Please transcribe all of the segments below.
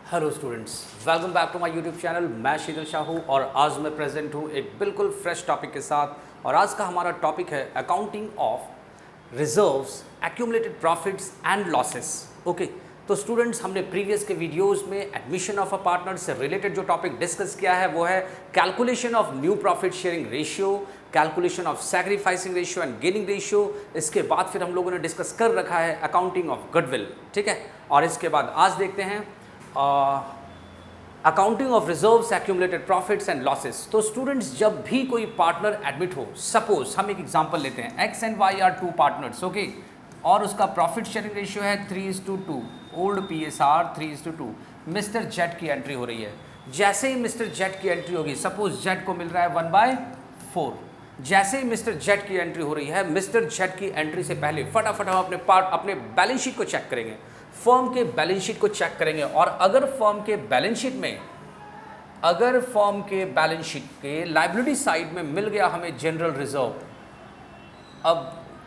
Hello students, welcome back to my YouTube channel. मैं शीतल शाहू और आज मैं प्रेजेंट हूँ एक बिल्कुल फ्रेश टॉपिक के साथ। और आज का हमारा टॉपिक है accounting of reserves, accumulated profits and losses. Okay, तो स्टूडेंट्स, हमने प्रीवियस के वीडियोस में एडमिशन ऑफ अ पार्टनर से रिलेटेड जो टॉपिक डिस्कस किया है वो है calculation of new profit sharing ratio, calculation of sacrificing ratio and gaining ratio. इसके बाद फिर हम लोगों ने डिस्कस कर रखा है अकाउंटिंग ऑफ गुडविल, ठीक है। और इसके बाद आज देखते हैं accounting of reserves, accumulated profits and losses. तो स्टूडेंट्स, जब भी कोई पार्टनर एडमिट हो, सपोज हम एक एग्जांपल लेते हैं, X and Y are two partners, okay, और उसका प्रॉफिट शेयरिंग रेशियो है 3:2, ओल्ड PSR 3:2। मिस्टर जेड की एंट्री हो रही है। जैसे ही मिस्टर जेड की एंट्री होगी, सपोज जेड को मिल रहा है 1/4। जैसे ही मिस्टर जेड की एंट्री हो रही है, मिस्टर जेड की एंट्री से पहले फटाफट हम अपने बैलेंस शीट को चेक करेंगे, फर्म के बैलेंस शीट को चेक करेंगे। और अगर फर्म के बैलेंस शीट के लायबिलिटी साइड में मिल गया हमें जनरल रिजर्व, अब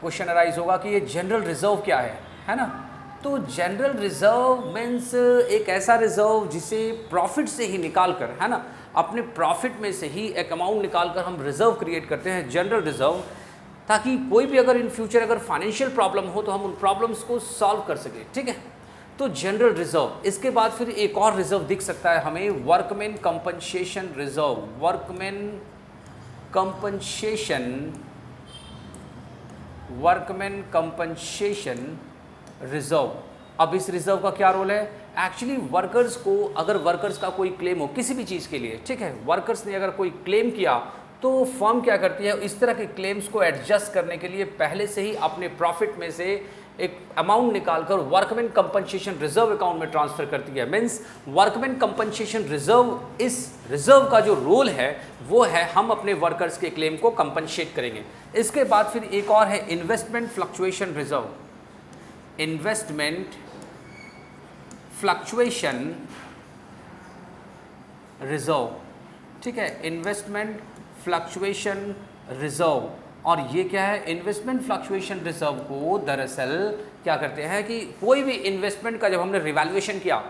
क्वेश्चन अराइज होगा कि ये जनरल रिजर्व क्या है ना। तो जनरल रिजर्व मीन्स एक ऐसा रिजर्व जिसे प्रॉफिट से ही निकाल कर, है ना, अपने प्रॉफिट में से ही एक अमाउंट निकाल कर हम रिजर्व क्रिएट करते हैं, जनरल रिजर्व, ताकि कोई भी अगर इन फ्यूचर अगर फाइनेंशियल प्रॉब्लम हो तो हम उन प्रॉब्लम्स को सॉल्व कर सकें, ठीक है। तो जनरल रिजर्व, इसके बाद फिर एक और रिजर्व दिख सकता है हमें, workman compensation reserve, workman compensation reserve. अब इस रिजर्व का क्या रोल है? एक्चुअली वर्कर्स को, अगर वर्कर्स का कोई क्लेम हो किसी भी चीज़ के लिए, ठीक है, वर्कर्स ने अगर कोई क्लेम किया तो फर्म क्या करती है, इस तरह के क्लेम्स को एडजस्ट करने के लिए पहले से ही अपने प्रॉफिट में से एक अमाउंट निकालकर वर्कमैन कंपनसेशन रिजर्व अकाउंट में ट्रांसफर करती है। मीन्स वर्कमैन कंपनसेशन रिजर्व, इस रिजर्व का जो रोल है वो है हम अपने वर्कर्स के क्लेम को कंपनसेट करेंगे। इसके बाद फिर एक और है investment fluctuation reserve, investment fluctuation reserve, ठीक है, इन्वेस्टमेंट फ्लक्चुएशन रिजर्व। और ये क्या है? इन्वेस्टमेंट फ्लक्चुएशन रिजर्व को दरअसल क्या करते हैं कि कोई भी इन्वेस्टमेंट का जब हमने रिवैल्यूएशन किया,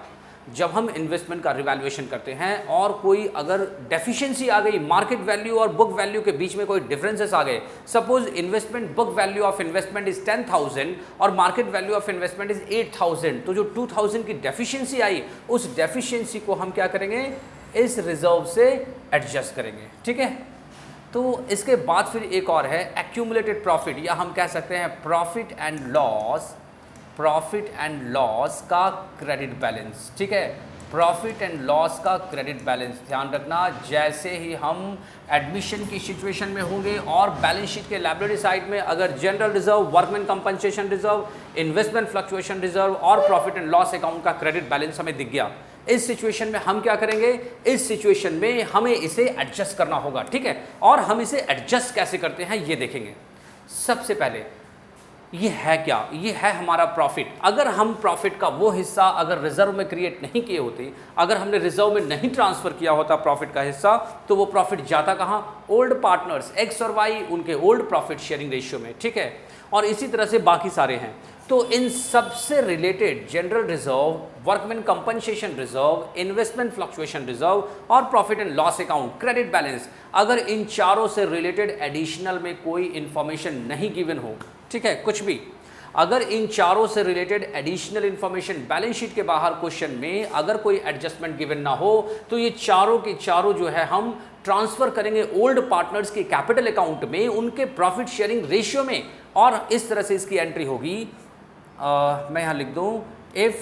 जब हम इन्वेस्टमेंट का रिवैल्यूएशन करते हैं और कोई अगर डेफिशिएंसी आ गई, मार्केट वैल्यू और बुक वैल्यू के बीच में कोई डिफरेंसेस आ गए, suppose investment book value of investment is 10,000 और market value of investment is 8,000, तो जो 2,000 की डेफिशिएंसी आई, उस डेफिशिएंसी को हम क्या करेंगे, इस रिजर्व से एडजस्ट करेंगे, ठीक है। तो इसके बाद फिर एक और है एक्यूमुलेटेड प्रॉफिट, या हम कह सकते हैं प्रॉफिट एंड लॉस का क्रेडिट बैलेंस, ठीक है, प्रॉफिट एंड लॉस का क्रेडिट बैलेंस। ध्यान रखना, जैसे ही हम एडमिशन की सिचुएशन में होंगे और बैलेंस शीट के लायबिलिटी साइड में अगर general reserve, workman compensation reserve, investment fluctuation reserve और प्रॉफिट एंड लॉस अकाउंट का क्रेडिट बैलेंस हमें दिख गया, इस सिचुएशन में हम क्या करेंगे, इस सिचुएशन में हमें इसे एडजस्ट करना होगा, ठीक है। और हम इसे एडजस्ट कैसे करते हैं ये देखेंगे। सबसे पहले ये है क्या? ये है हमारा प्रॉफिट। अगर हम प्रॉफिट का वो हिस्सा अगर रिजर्व में क्रिएट नहीं किए होते, अगर हमने रिजर्व में नहीं ट्रांसफर किया होता प्रॉफिट का हिस्सा, तो वो प्रॉफिट जाता कहाँ? ओल्ड पार्टनर्स एक्स और वाई, उनके ओल्ड प्रॉफिट शेयरिंग रेशियो में, ठीक है। और इसी तरह से बाकी सारे हैं। तो इन सबसे related general reserve, workman compensation reserve, investment fluctuation reserve और profit and loss account, credit balance, अगर इन चारों से रिलेटेड एडिशनल में कोई इंफॉर्मेशन नहीं गिवन हो, ठीक है, कुछ भी, अगर इन चारों से related additional information balance sheet के बाहर क्वेश्चन में अगर कोई एडजस्टमेंट गिवन ना हो, तो ये चारों के चारों जो है हम ट्रांसफर करेंगे ओल्ड पार्टनर्स के कैपिटल अकाउंट में, उनके प्रॉफिट शेयरिंग रेशियो में। और इस तरह से इसकी एंट्री होगी, मैं यहाँ लिख दूँ, इफ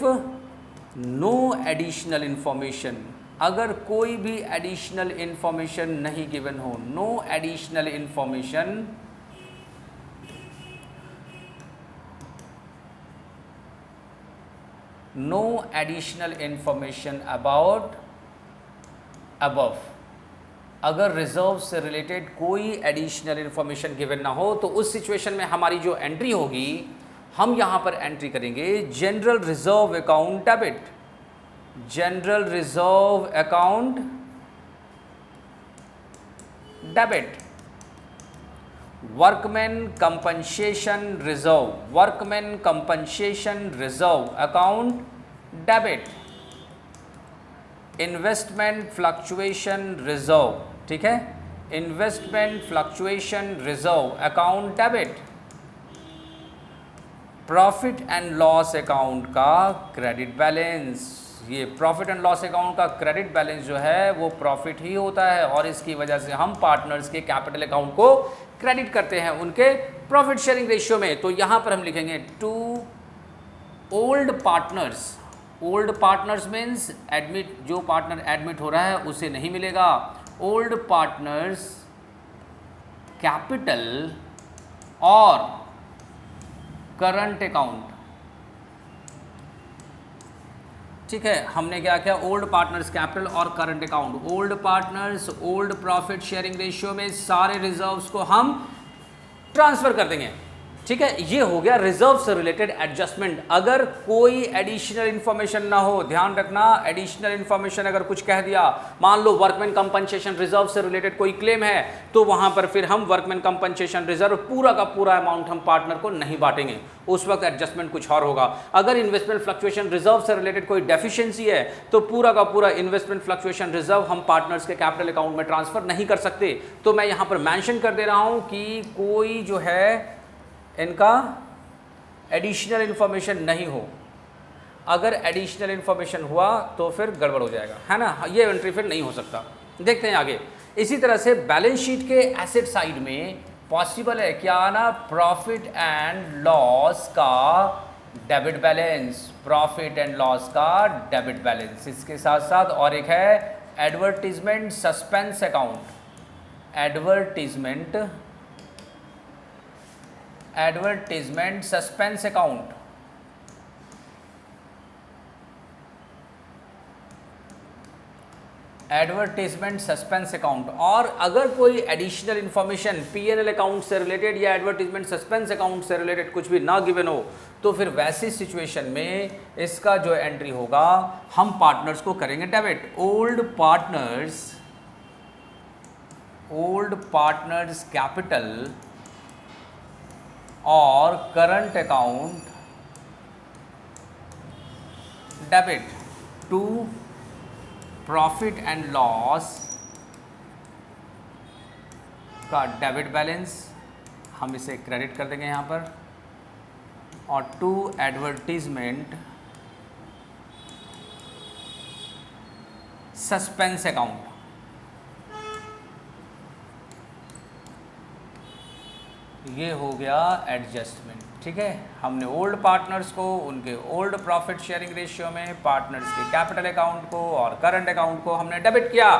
नो एडिशनल इंफॉर्मेशन, अगर कोई भी एडिशनल इंफॉर्मेशन नहीं गिवन हो, no additional information about above, अगर रिजर्व से रिलेटेड कोई एडिशनल इंफॉर्मेशन गिवन ना हो, तो उस सिचुएशन में हमारी जो एंट्री होगी, हम यहाँ पर एंट्री करेंगे general reserve account debit, general reserve account debit, workman compensation reserve account debit, investment fluctuation reserve, ठीक है, investment fluctuation reserve account debit, profit and loss account का क्रेडिट बैलेंस। ये प्रॉफिट एंड लॉस अकाउंट का credit balance जो है वो profit ही होता है और इसकी वजह से हम पार्टनर्स के कैपिटल अकाउंट को क्रेडिट करते हैं उनके प्रॉफिट शेयरिंग रेशियो में। तो यहाँ पर हम लिखेंगे to old partners, old partners means admit, जो पार्टनर एडमिट हो रहा है उसे नहीं मिलेगा, ओल्ड पार्टनर्स कैपिटल और करंट अकाउंट, ठीक है। हमने क्या किया, ओल्ड पार्टनर्स कैपिटल और current account, old partners old profit sharing ratio में सारे रिजर्व्स को हम ट्रांसफर कर देंगे, ठीक है। ये हो गया रिजर्व से रिलेटेड एडजस्टमेंट। अगर कोई एडिशनल इंफॉर्मेशन ना हो, ध्यान रखना, एडिशनल इंफॉर्मेशन अगर कुछ कह दिया, मान लो वर्कमैन कंपनसेशन रिजर्व से रिलेटेड कोई क्लेम है, तो वहां पर फिर हम वर्कमैन कंपनसेशन रिजर्व पूरा का पूरा अमाउंट हम पार्टनर को नहीं बांटेंगे, उस वक्त एडजस्टमेंट कुछ और होगा। अगर इन्वेस्टमेंट फ्लक्चुएशन रिजर्व से रिलेटेड कोई डेफिशिएंसी है तो पूरा का पूरा इन्वेस्टमेंट फ्लक्चुएशन रिजर्व हम पार्टनर्स के कैपिटल अकाउंट में ट्रांसफर नहीं कर सकते। तो मैं यहां पर मेंशन कर दे रहा हूं कि कोई जो है इनका एडिशनल इंफॉर्मेशन नहीं हो। अगर एडिशनल इंफॉर्मेशन हुआ तो फिर गड़बड़ हो जाएगा, है ना, ये एंट्री फिर नहीं हो सकता। देखते हैं आगे। इसी तरह से बैलेंस शीट के एसेट साइड में पॉसिबल है क्या आना, प्रॉफिट एंड लॉस का debit balance, profit and loss का डेबिट बैलेंस। इसके साथ साथ और एक है advertisement suspense account, advertisement suspense account, advertisement suspense account. और अगर कोई एडिशनल इंफॉर्मेशन पीएनएल अकाउंट से रिलेटेड या एडवर्टीजमेंट सस्पेंस अकाउंट से रिलेटेड कुछ भी ना गिवन हो, तो फिर वैसी सिचुएशन में इसका जो एंट्री होगा हम पार्टनर्स को करेंगे डेबिट। ओल्ड पार्टनर्स कैपिटल और current account debit to profit and loss का डेबिट बैलेंस, हम इसे क्रेडिट कर देंगे यहाँ पर, और टू एडवर्टीजमेंट सस्पेंस अकाउंट। ये हो गया एडजस्टमेंट, ठीक है। हमने ओल्ड पार्टनर्स को उनके ओल्ड प्रॉफिट शेयरिंग रेशियो में, पार्टनर्स के कैपिटल अकाउंट को और करंट अकाउंट को हमने डेबिट किया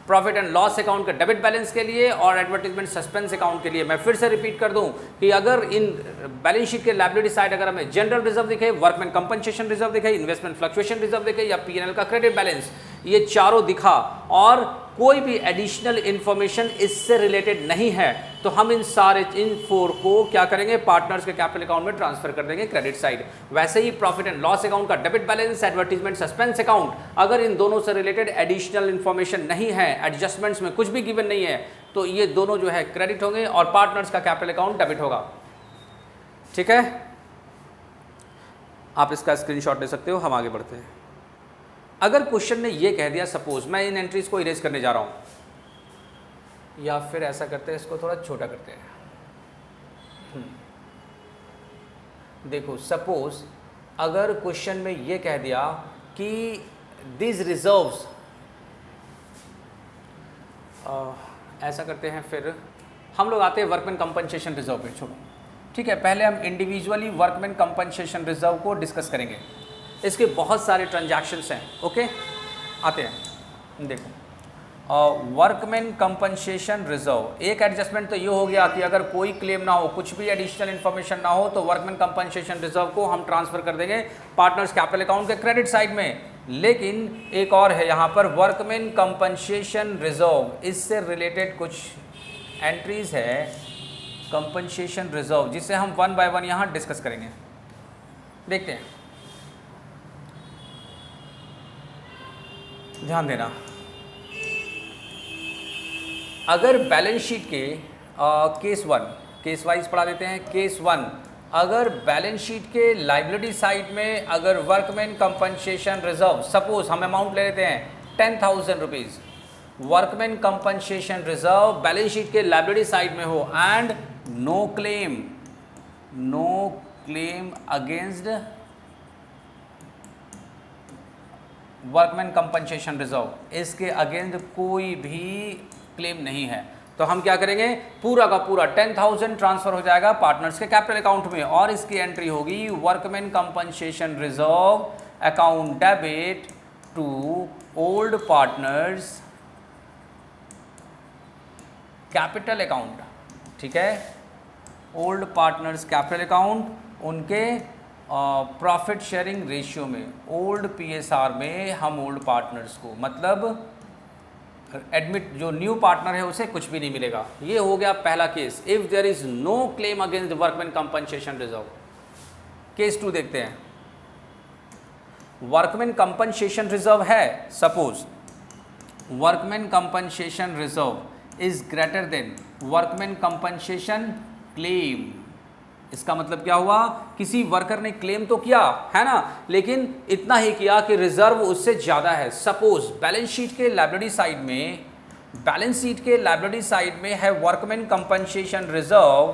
प्रॉफिट एंड लॉस अकाउंट के डेबिट बैलेंस के लिए और एडवर्टीजमेंट सस्पेंस अकाउंट के लिए। मैं फिर से रिपीट कर दूं कि अगर इन बैलेंस शीट के लायबिलिटी साइड अगर हमें जनरल रिजर्व दिखे, वर्कमैन कंपनसेशन रिजर्व दिखे, इन्वेस्टमेंट फ्लक्चुएशन रिजर्व दिखे या पीएनएल का क्रेडिट बैलेंस, ये चारों दिखा और कोई भी एडिशनल इंफॉर्मेशन इससे रिलेटेड नहीं है, तो हम इन 4 को क्या करेंगे, पार्टनर्स के कैपिटल अकाउंट में ट्रांसफर कर देंगे क्रेडिट साइड। वैसे ही प्रॉफिट एंड लॉस अकाउंट का debit balance, advertisement suspense account, अगर इन दोनों से रिलेटेड एडिशनल इंफॉर्मेशन नहीं है, एडजस्टमेंट्स में कुछ भी गिवन नहीं है, तो ये दोनों जो है क्रेडिट होंगे और पार्टनर्स का कैपिटल अकाउंट डेबिट होगा, ठीक है। आप इसका स्क्रीनशॉट ले सकते हो। हम आगे बढ़ते हैं। अगर क्वेश्चन ने ये कह दिया, सपोज मैं इन एंट्रीज को इरेज करने जा रहा हूं, या फिर ऐसा करते हैं, इसको थोड़ा छोटा करते हैं। देखो, सपोज अगर क्वेश्चन में ये कह दिया कि दिस रिजर्व्स, ऐसा करते हैं, फिर हम लोग आते हैं वर्कमैन कंपनसेशन रिजर्व पे। छोड़ो, ठीक है, पहले हम इंडिविजुअली वर्कमैन कंपनसेशन रिजर्व को डिस्कस करेंगे। इसके बहुत सारे ट्रांजैक्शंस हैं, ओके। आते हैं, देखो, वर्कमैन कंपनसेशन रिजर्व, एक एडजस्टमेंट तो ये हो गया कि अगर कोई क्लेम ना हो, कुछ भी एडिशनल इन्फॉर्मेशन ना हो, तो वर्कमैन कंपनसेशन रिजर्व को हम ट्रांसफर कर देंगे पार्टनर्स कैपिटल अकाउंट के क्रेडिट साइड में। लेकिन एक और है यहाँ पर वर्कमैन कंपनसेशन रिजर्व, इससे रिलेटेड कुछ एंट्रीज है कंपनसेशन रिजर्व, जिसे हम 1 बाय 1 यहाँ डिस्कस करेंगे। देखते हैं, ध्यान देना। अगर बैलेंस शीट के केस 1, केस वाइज पढ़ा देते हैं। केस 1, अगर बैलेंस शीट के लायबिलिटी साइड में अगर वर्कमैन कंपनसेशन रिजर्व, सपोज हम अमाउंट ले लेते हैं 10,000 rupees. Workman compensation reserve balance sheet के लायबिलिटी साइड में हो and no claim against workman compensation reserve, इसके अगेंस्ट कोई भी क्लेम नहीं है, तो हम क्या करेंगे, पूरा का पूरा 10,000 ट्रांसफर हो जाएगा पार्टनर्स के कैपिटल अकाउंट में और इसकी एंट्री होगी workman compensation reserve account debit to old partners capital account. ठीक है, ओल्ड पार्टनर्स कैपिटल अकाउंट उनके प्रॉफिट शेयरिंग रेशियो में, ओल्ड पीएसआर में हम ओल्ड पार्टनर्स को, मतलब एडमिट जो न्यू पार्टनर है उसे कुछ भी नहीं मिलेगा। ये हो गया पहला case, if there is no claim against workman compensation reserve. Case 2 देखते हैं। वर्कमैन कंपनसेशन रिजर्व है, suppose workman compensation reserve is greater than workman compensation claim. इसका मतलब क्या हुआ, किसी वर्कर ने क्लेम तो किया है ना, लेकिन इतना ही किया कि रिजर्व उससे ज़्यादा है। सपोज बैलेंस शीट के लायबिलिटी साइड में है वर्कमैन कंपनसेशन रिजर्व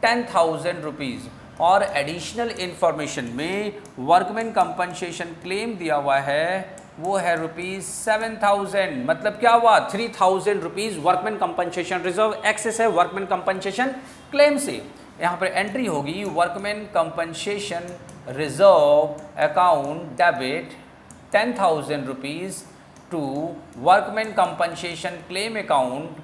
10,000 रुपीज़ और एडिशनल इंफॉर्मेशन में वर्कमैन कंपनसेशन क्लेम दिया हुआ है वो है ₹7,000। मतलब क्या हुआ, 3,000 rupees workman compensation reserve excess है वर्कमैन कंपनसेशन क्लेम से। यहाँ पर एंट्री होगी workman compensation reserve account debit 10,000 rupees to workman compensation claim account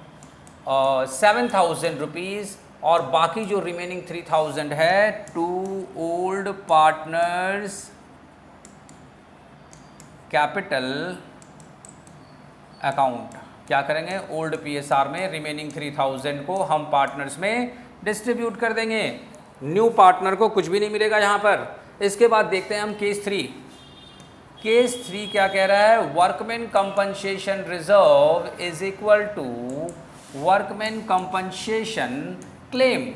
7,000 rupees और बाकी जो रिमेनिंग 3,000 है to old partners capital account. क्या करेंगे, ओल्ड पीएसआर में रिमेनिंग 3,000 को हम पार्टनर्स में डिस्ट्रीब्यूट कर देंगे। न्यू पार्टनर को कुछ भी नहीं मिलेगा यहाँ पर। इसके बाद देखते हैं हम केस 3। केस 3 क्या कह रहा है, workman compensation reserve is equal to workman compensation claim.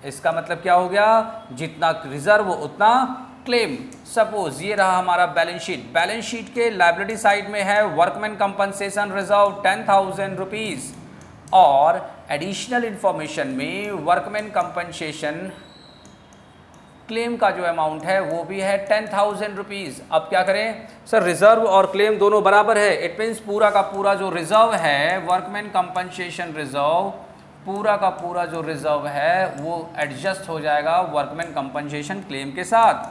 इसका मतलब क्या हो गया, जितना रिजर्व उतना क्लेम। सपोज ये रहा हमारा बैलेंस शीट के लायबिलिटी साइड में है वर्कमैन कंपनसेशन रिजर्व 10,000 रुपीज़ और एडिशनल इंफॉर्मेशन में वर्कमैन कंपनसेशन क्लेम का जो अमाउंट है वो भी है 10,000 रुपीज़। अब क्या करें सर, रिजर्व और क्लेम दोनों बराबर है, इट मीन्स पूरा का पूरा जो रिजर्व है वर्कमैन कंपनसेशन रिजर्व, पूरा का पूरा जो रिजर्व है वो एडजस्ट हो जाएगा वर्कमैन कंपनसेशन क्लेम के साथ।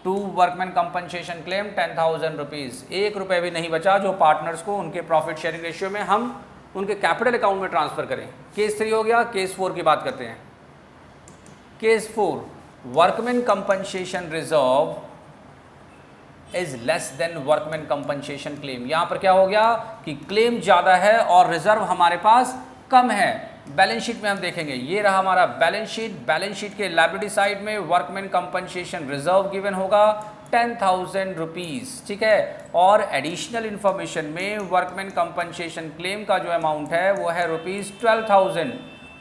To workman compensation claim 10,000 rupees. 1 रुपये भी नहीं बचा जो पार्टनर्स को उनके प्रॉफिट शेयरिंग रेशियो में हम उनके कैपिटल अकाउंट में ट्रांसफर करें। केस 3 हो गया। केस 4 की बात करते हैं। Case 4, workman compensation reserve is less than workman compensation claim. यहाँ पर क्या हो गया कि क्लेम ज़्यादा है और रिजर्व हमारे पास कम है। बैलेंस शीट में हम देखेंगे, ये रहा हमारा बैलेंस शीट के लायबिलिटी साइड में वर्कमैन कंपनसेशन रिजर्व गिवन होगा 10,000 रुपीज़, ठीक है, और एडिशनल इंफॉर्मेशन में वर्कमैन कंपनसेशन क्लेम का जो अमाउंट है वो है ₹12,000।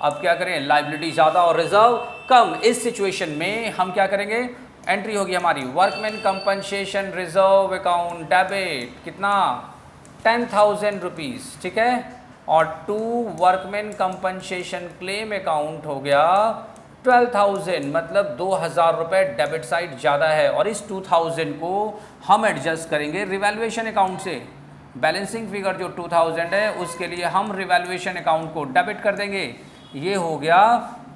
अब क्या करें, लायबिलिटी ज़्यादा और रिजर्व कम। इस सिचुएशन में हम क्या करेंगे, एंट्री होगी हमारी workman compensation reserve account debit कितना 10,000 रुपीज़, ठीक है, और to workman compensation claim account हो गया 12,000, मतलब 2,000 रुपये डेबिट साइड ज़्यादा है और इस 2,000 को हम एडजस्ट करेंगे रिवैल्यूएशन अकाउंट से। बैलेंसिंग फिगर जो 2,000 है उसके लिए हम रिवैल्यूएशन अकाउंट को डेबिट कर देंगे। ये हो गया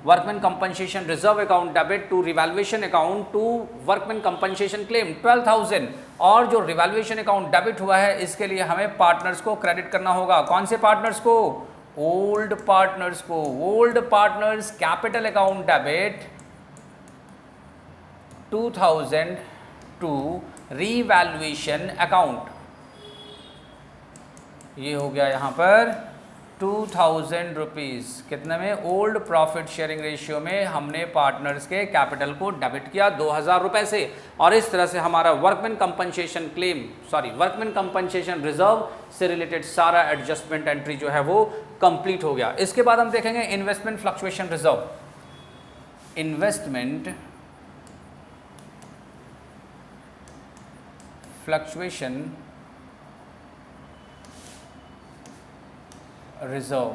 workman compensation reserve account debit to revaluation account to workman compensation claim 12,000, और जो रिवैल्यूएशन अकाउंट डेबिट हुआ है इसके लिए हमें पार्टनर्स को क्रेडिट करना होगा। कौन से पार्टनर्स को, ओल्ड पार्टनर्स को। Old partners capital account debit 2,000 to revaluation account. ये हो गया यहाँ पर 2,000 रुपीज़ कितने में, ओल्ड प्रॉफिट शेयरिंग रेशियो में हमने पार्टनर्स के कैपिटल को डेबिट किया 2,000 रुपये से, और इस तरह से हमारा वर्कमैन कंपनसेशन रिजर्व से रिलेटेड सारा एडजस्टमेंट एंट्री जो है वो कंप्लीट हो गया। इसके बाद हम देखेंगे investment fluctuation reserve. Investment fluctuation reserve.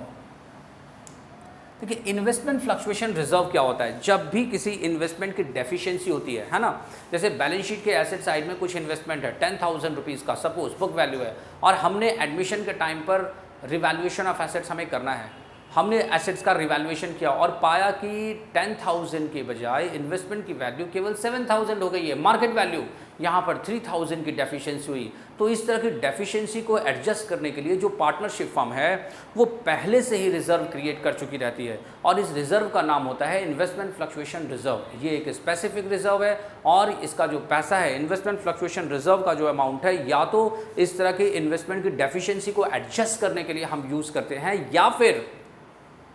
देखिए इन्वेस्टमेंट फ्लक्चुएशन रिजर्व क्या होता है, जब भी किसी इन्वेस्टमेंट की डेफिशिएंसी होती है ना, जैसे बैलेंस शीट के एसेट साइड में कुछ इन्वेस्टमेंट है 10,000 रुपीज़ का सपोज बुक वैल्यू है, और हमने एडमिशन के टाइम पर रिवैल्यूएशन ऑफ एसेट्स हमें करना है, हमने एसेट्स का रिवैल्यूएशन किया और पाया कि 10,000 के बजाय इन्वेस्टमेंट की वैल्यू केवल 7,000 हो गई है, मार्केट वैल्यू यहाँ पर 3,000 की डेफिशिएंसी हुई। तो इस तरह की डेफिशिएंसी को एडजस्ट करने के लिए जो पार्टनरशिप फर्म है वो पहले से ही रिजर्व क्रिएट कर चुकी रहती है, और इस रिजर्व का नाम होता है इन्वेस्टमेंट फ्लक्चुएशन रिजर्व। ये एक स्पेसिफिक रिजर्व है, और इसका जो पैसा है इन्वेस्टमेंट फ्लक्चुएशन रिजर्व का जो अमाउंट है, या तो इस तरह की इन्वेस्टमेंट की डेफिशिएंसी को एडजस्ट करने के लिए हम यूज़ करते हैं, या फिर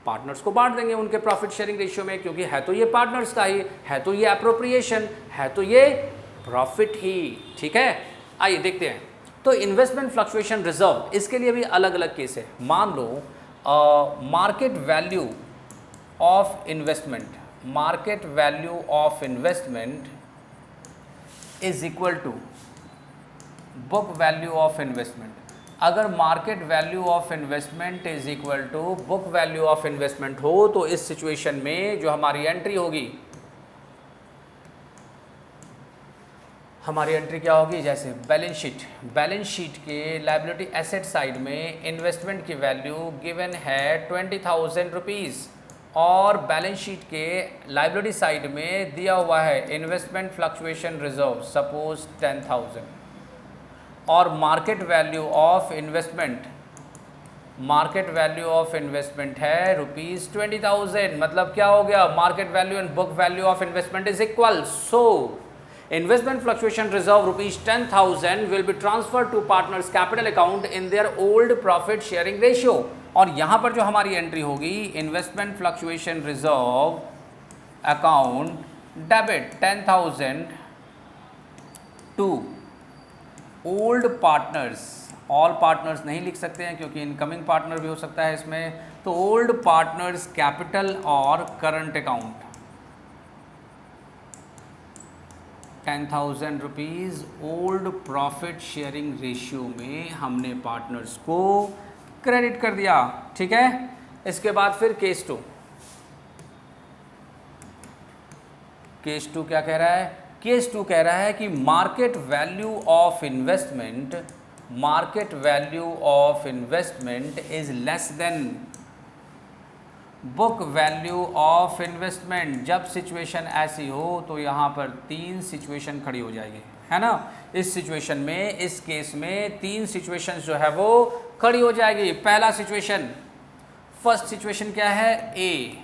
पार्टनर्स को बांट देंगे उनके प्रॉफिट शेयरिंग रेशियो में, क्योंकि है तो ये पार्टनर्स का ही, है तो ये अप्रोप्रिएशन, है तो ये प्रॉफिट ही। ठीक है, आइए देखते हैं। तो इन्वेस्टमेंट फ्लक्चुएशन रिजर्व, इसके लिए भी अलग अलग केस है। मान लो market value of investment, market value of investment is equal to book value of investment. अगर market value of investment is equal to book value of investment हो, तो इस सिचुएशन में जो हमारी एंट्री होगी, हमारी एंट्री क्या होगी, जैसे बैलेंस शीट, बैलेंस शीट के लायबिलिटी एसेट साइड में इन्वेस्टमेंट की वैल्यू गिवन है 20,000 रुपीज़, और बैलेंस शीट के लायबिलिटी साइड में दिया हुआ है इन्वेस्टमेंट फ्लक्चुएशन रिजर्व सपोज 10,000, और market value of investment, market value of investment है ₹20,000। मतलब क्या हो गया, market value and book value of investment is equal. So investment fluctuation reserve ₹10,000 will be transfer to partners capital account in their old profit sharing ratio. और यहाँ पर जो हमारी एंट्री होगी, investment fluctuation reserve account debit 10,000 to old partners, all partners नहीं लिख सकते हैं क्योंकि इनकमिंग पार्टनर भी हो सकता है इसमें, तो ओल्ड पार्टनर्स कैपिटल और current account 10,000 rupees old profit sharing ratio में हमने पार्टनर्स को क्रेडिट कर दिया। ठीक है, इसके बाद फिर केस टू, केस टू क्या कह रहा है, केस टू कह रहा है कि market value of investment, market value of investment is less than book value of investment. जब सिचुएशन ऐसी हो तो यहाँ पर 3 सिचुएशन खड़ी हो जाएगी, है ना। इस सिचुएशन में, इस केस में 3 सिचुएशन जो है वो खड़ी हो जाएगी। पहला सिचुएशन, फर्स्ट सिचुएशन क्या है, ए,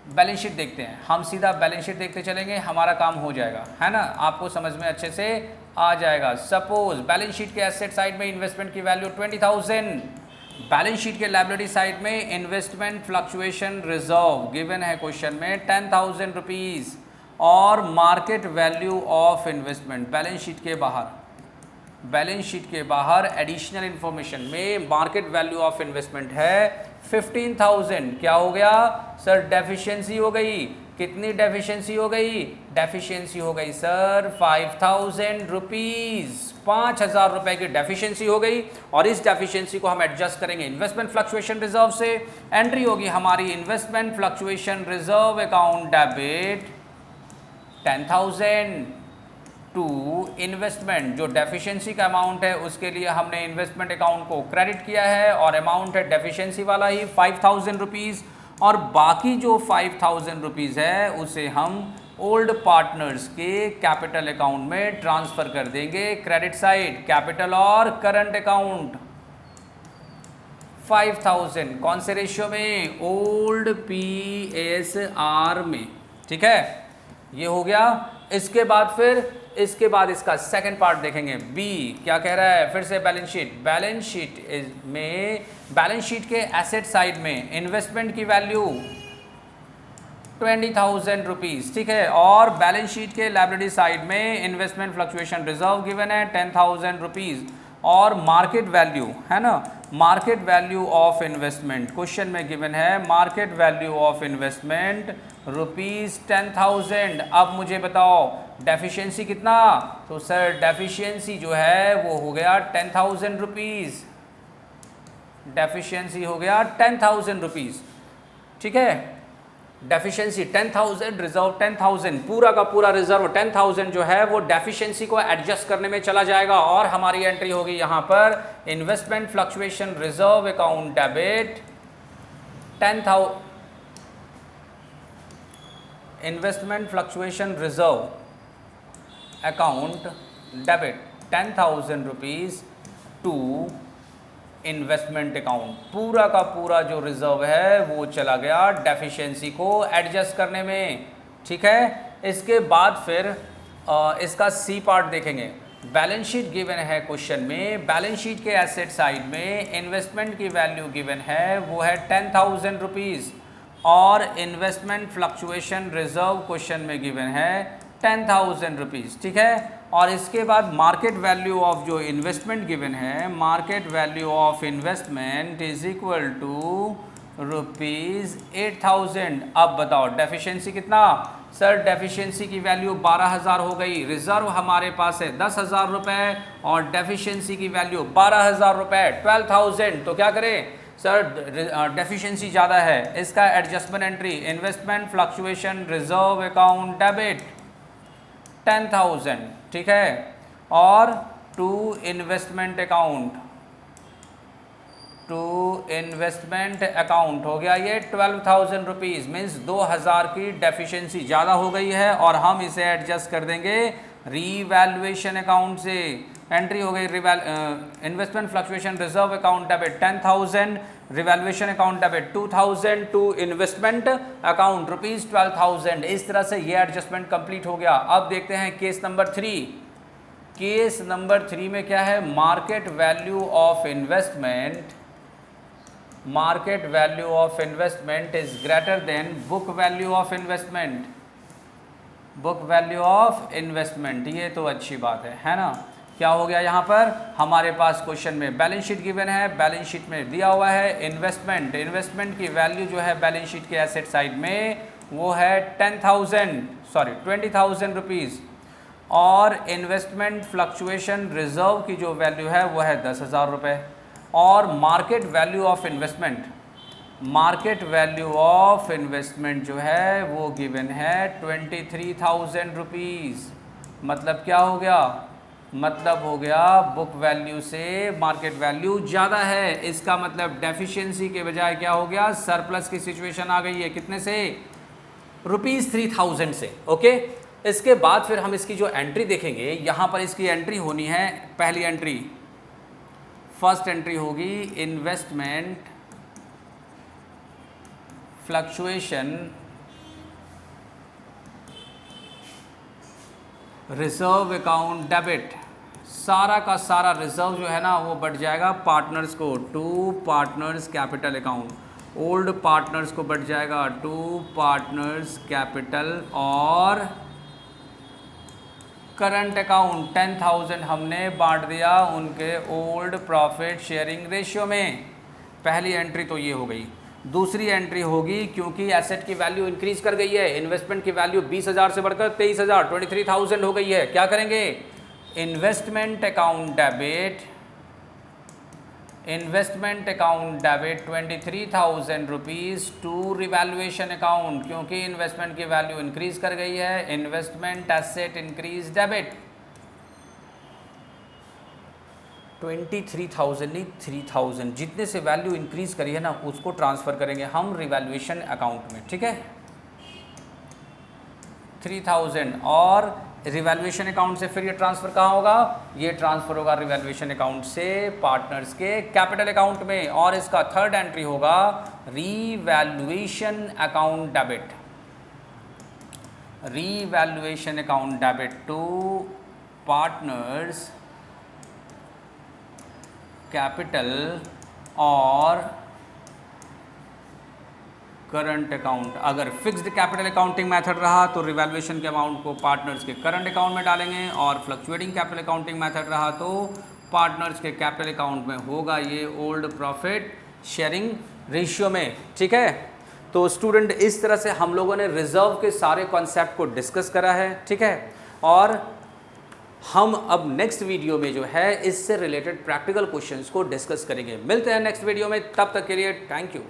बैलेंस शीट देखते हैं, हम सीधा बैलेंस शीट देखते चलेंगे, हमारा काम हो जाएगा, है ना, आपको समझ में अच्छे से आ जाएगा। सपोज बैलेंस शीट के एसेट साइड में इन्वेस्टमेंट की वैल्यू 20,000, बैलेंस शीट के लायबिलिटी साइड में इन्वेस्टमेंट फ्लक्चुएशन रिजर्व गिवन है क्वेश्चन में 10,000 रुपीज़, और market value of investment balance sheet के बाहर, बैलेंस शीट के बाहर एडिशनल इंफॉर्मेशन में मार्केट वैल्यू ऑफ इन्वेस्टमेंट है 15,000। क्या हो गया सर, डेफिशिएंसी हो गई। कितनी डेफिशिएंसी हो गई, डेफिशिएंसी हो गई सर 5,000 रुपीज़, 5,000 रुपये की डेफिशिएंसी हो गई। और इस डेफिशिएंसी को हम एडजस्ट करेंगे इन्वेस्टमेंट फ्लक्चुएशन रिजर्व से। एंट्री होगी हमारी investment fluctuation reserve account debit 10,000 to investment, जो डेफिशिएंसी का अमाउंट है उसके लिए हमने इन्वेस्टमेंट अकाउंट को क्रेडिट किया है, और अमाउंट है डेफिशिएंसी वाला ही 5,000 रुपीज़, और बाकी जो 5,000 रुपीज़ है उसे हम ओल्ड पार्टनर्स के कैपिटल अकाउंट में ट्रांसफ़र कर देंगे। क्रेडिट साइड कैपिटल और करंट अकाउंट 5,000 कौन से रेशियो में, ओल्ड PSR में। ठीक है, ये हो गया। इसके बाद फिर इसके बाद इसका सेकंड पार्ट देखेंगे, बी क्या कह रहा है, फिर से बैलेंस शीट, बैलेंस शीट में बैलेंस शीट के एसेट साइड में इन्वेस्टमेंट की वैल्यू 20,000 रुपीज़। ठीक है, और बैलेंस शीट के लायबिलिटी साइड में इन्वेस्टमेंट फ्लक्चुएशन रिजर्व गिवन है 10,000 रुपीज़, और मार्केट वैल्यू, है ना, market value of investment, question में गिवन है मार्केट वैल्यू ऑफ इन्वेस्टमेंट ₹10,000। अब मुझे बताओ डेफिशिएंसी कितना, तो सर डेफिशिएंसी जो है वो हो गया ₹10,000, डेफिशिएंसी हो गया ₹10,000, ठीक है। डेफिशिएंसी 10,000, रिजर्व 10,000, पूरा का पूरा रिजर्व 10,000 जो है वो डेफिशिएंसी को एडजस्ट करने में चला जाएगा और हमारी एंट्री होगी यहाँ पर investment fluctuation reserve account debit 10,000, investment fluctuation reserve account debit ₹10,000 to investment account. पूरा का पूरा जो रिजर्व है वो चला गया डेफिशिएंसी को एडजस्ट करने में, ठीक है। इसके बाद फिर इसका सी पार्ट देखेंगे। बैलेंस शीट गिवन है क्वेश्चन में, बैलेंस शीट के एसेट साइड में इन्वेस्टमेंट की वैल्यू गिवन है वो है ₹10,000 और इन्वेस्टमेंट फ्लक्चुएशन रिजर्व क्वेश्चन में गिवन है ₹10,000, ठीक है। और इसके बाद मार्केट वैल्यू ऑफ जो इन्वेस्टमेंट गिवन है, market value of investment is equal to ₹8,000। अब बताओ डेफिशिएंसी कितना, सर डेफिशिएंसी की वैल्यू 12,000 हो गई, रिजर्व हमारे पास है 10,000 रुपये और डेफिशिएंसी की वैल्यू 12,000 रुपये 12,000। तो क्या करें सर, डेफिशिएंसी ज़्यादा है, इसका adjustment entry investment fluctuation reserve account debit 10,000, ठीक है। और टू इन्वेस्टमेंट अकाउंट हो गया ये ₹12,000, मीन्स 2,000 की डेफिशिएंसी ज़्यादा हो गई है और हम इसे एडजस्ट कर देंगे रीवैल्यूएशन अकाउंट से। एंट्री हो गई investment fluctuation reserve account debit 10,000, revaluation account debit 2,000 to investment account ₹12,000। इस तरह से ये एडजस्टमेंट कंप्लीट हो गया। अब देखते हैं केस नंबर 3। केस नंबर 3 में क्या है, market value of investment, market value of investment is greater then book value of investment, book value of investment. ये तो अच्छी बात है ना। क्या हो गया यहाँ पर, हमारे पास क्वेश्चन में बैलेंस शीट गिवन है, बैलेंस शीट में दिया हुआ है इन्वेस्टमेंट की वैल्यू जो है बैलेंस शीट के एसेट साइड में वो है ₹20,000 और इन्वेस्टमेंट फ्लक्चुएशन रिजर्व की जो वैल्यू है वो है 10,000 रुपये और मार्केट वैल्यू ऑफ इन्वेस्टमेंट जो है वो गिवन है ₹23,000। मतलब क्या हो गया, मतलब हो गया बुक वैल्यू से मार्केट वैल्यू ज़्यादा है। इसका मतलब डेफिशिएंसी के बजाय क्या हो गया, सरप्लस की सिचुएशन आ गई है। कितने से, ₹3,000 से, ओके। इसके बाद फिर हम इसकी जो एंट्री देखेंगे, यहाँ पर इसकी एंट्री होनी है, पहली एंट्री, फर्स्ट एंट्री होगी investment fluctuation reserve account debit. सारा का सारा रिजर्व जो है ना वो बढ़ जाएगा पार्टनर्स को, to partners capital account, old partners को बढ़ जाएगा टू पार्टनर्स कैपिटल और करंट अकाउंट 10,000 हमने बांट दिया उनके ओल्ड प्रॉफिट शेयरिंग रेशियो में। पहली एंट्री तो ये हो गई। दूसरी एंट्री होगी, क्योंकि एसेट की वैल्यू इंक्रीज कर गई है, इन्वेस्टमेंट की वैल्यू 20,000 से बढ़कर 23,000 23,000 हो गई है। क्या करेंगे, investment account debit ₹23,000 to revaluation account, क्योंकि इन्वेस्टमेंट की वैल्यू इंक्रीज कर गई है, इन्वेस्टमेंट एसेट इंक्रीज डेबिट 23,000 नहीं 3,000, जितने से वैल्यू इंक्रीज करी है ना उसको ट्रांसफ़र करेंगे हम रिवैल्यूएशन अकाउंट में, ठीक है। 3,000 और रिवैल्यूएशन अकाउंट से फिर ये ट्रांसफ़र कहाँ होगा, ये ट्रांसफ़र होगा रिवैल्यूएशन अकाउंट से पार्टनर्स के कैपिटल अकाउंट में। और इसका थर्ड एंट्री होगा revaluation account debit to partners capital और करंट अकाउंट। अगर फिक्स्ड कैपिटल अकाउंटिंग मेथड रहा तो रिवैल्यूएशन के अमाउंट को पार्टनर्स के करंट अकाउंट में डालेंगे और फ्लक्चुएटिंग कैपिटल अकाउंटिंग मेथड रहा तो पार्टनर्स के कैपिटल अकाउंट में होगा ये ओल्ड प्रॉफिट शेयरिंग रेशियो में, ठीक है। तो स्टूडेंट इस तरह से हम लोगों ने रिजर्व के सारे कॉन्सेप्ट को डिस्कस करा है, ठीक है। और हम अब नेक्स्ट वीडियो में जो है इससे रिलेटेड प्रैक्टिकल क्वेश्चंस को डिस्कस करेंगे। मिलते हैं नेक्स्ट वीडियो में, तब तक के लिए थैंक यू।